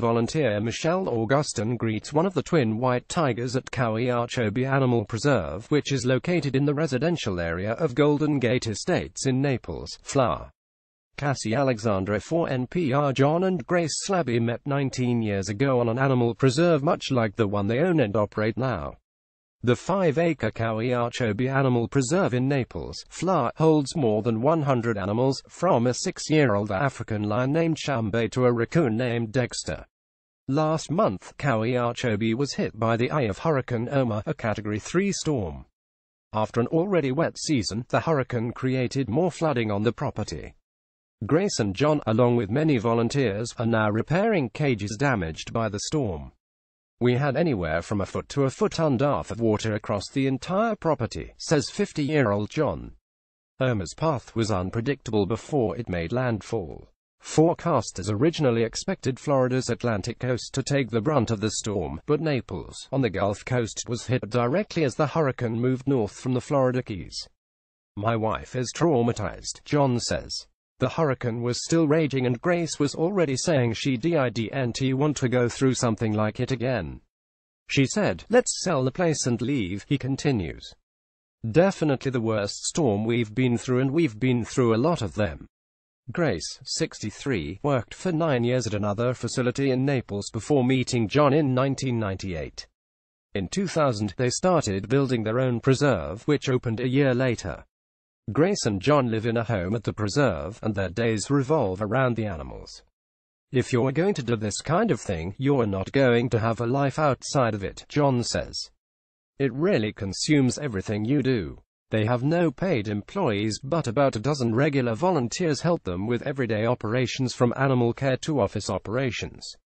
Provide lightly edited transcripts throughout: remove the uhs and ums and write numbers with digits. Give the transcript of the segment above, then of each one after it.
volunteer Michelle Augustin greets one of the twin white tigers at Kowiachobee Animal Preserve, which is located in the residential area of Golden Gate Estates in Naples, Fla. Cassie Alexandra for NPR. John and Grace Slaby met 19 years ago on an animal preserve much like the one they own and operate now. The 5-acre Kowiachobee Animal Preserve in Naples, Fla, holds more than 100 animals, from a 6-year-old African lion named Shaumbay to a raccoon named Dexter. Last month, Kowiachobee was hit by the eye of Hurricane Irma, a Category 3 storm. After an already wet season, the hurricane created more flooding on the property. Grace and John, along with many volunteers, are now repairing cages damaged by the storm. We had anywhere from a foot to a foot and a half of water across the entire property, says 50-year-old John. Irma's path was unpredictable before it made landfall. Forecasters originally expected Florida's Atlantic coast to take the brunt of the storm, but Naples, on the Gulf Coast, was hit directly as the hurricane moved north from the Florida Keys. "My wife is traumatized," John says. The hurricane was still raging and Grace was already saying she didn't want to go through something like it again. She said, "Let's sell the place and leave," he continues. "Definitely the worst storm we've been through, and we've been through a lot of them." Grace, 63, worked for 9 years at another facility in Naples before meeting John in 1998. In 2000, they started building their own preserve, which opened a year later. Grace and John live in a home at the preserve, and their days revolve around the animals. "If you're going to do this kind of thing, you're not going to have a life outside of it," John says. "It really consumes everything you do." They have no paid employees, but about a dozen regular volunteers help them with everyday operations from animal care to office operations.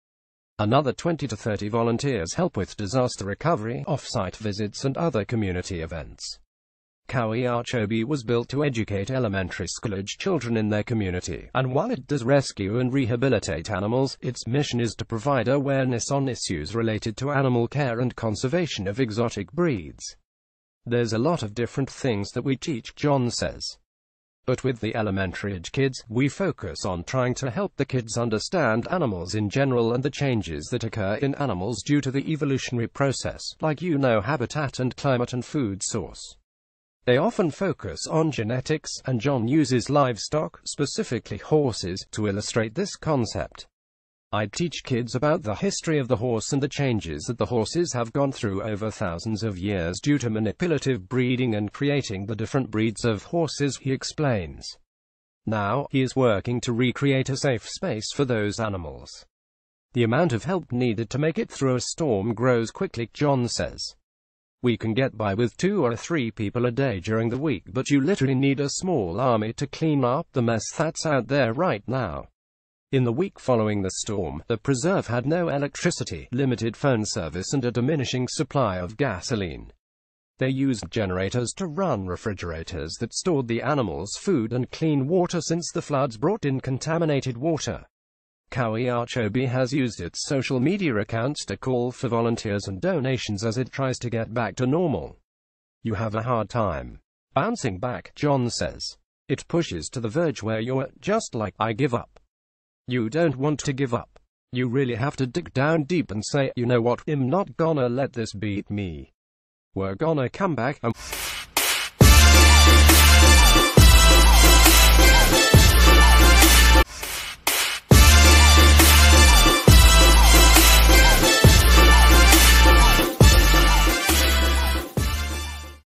Another 20 to 30 volunteers help with disaster recovery, off-site visits and other community events. Kowiachobee was built to educate elementary school-age children in their community, and while it does rescue and rehabilitate animals, its mission is to provide awareness on issues related to animal care and conservation of exotic breeds. "There's a lot of different things that we teach," John says. "But with the elementary-age kids, we focus on trying to help the kids understand animals in general and the changes that occur in animals due to the evolutionary process, like habitat and climate and food source. They often focus on genetics, and John uses livestock, specifically horses, to illustrate this concept. I teach kids about the history of the horse and the changes that the horses have gone through over thousands of years due to manipulative breeding and creating the different breeds of horses," he explains. Now, he is working to recreate a safe space for those animals. "The amount of help needed to make it through a storm grows quickly," John says. "We can get by with 2 or 3 people a day during the week, but you literally need a small army to clean up the mess that's out there right now." In the week following the storm, the preserve had no electricity, limited phone service and a diminishing supply of gasoline. They used generators to run refrigerators that stored the animals' food and clean water since the floods brought in contaminated water. Kowiachobee has used its social media accounts to call for volunteers and donations as it tries to get back to normal. "You have a hard time bouncing back," John says. "It pushes to the verge where you're just like, I give up. You don't want to give up. You really have to dig down deep and say, you know what, I'm not gonna let this beat me. We're gonna come back."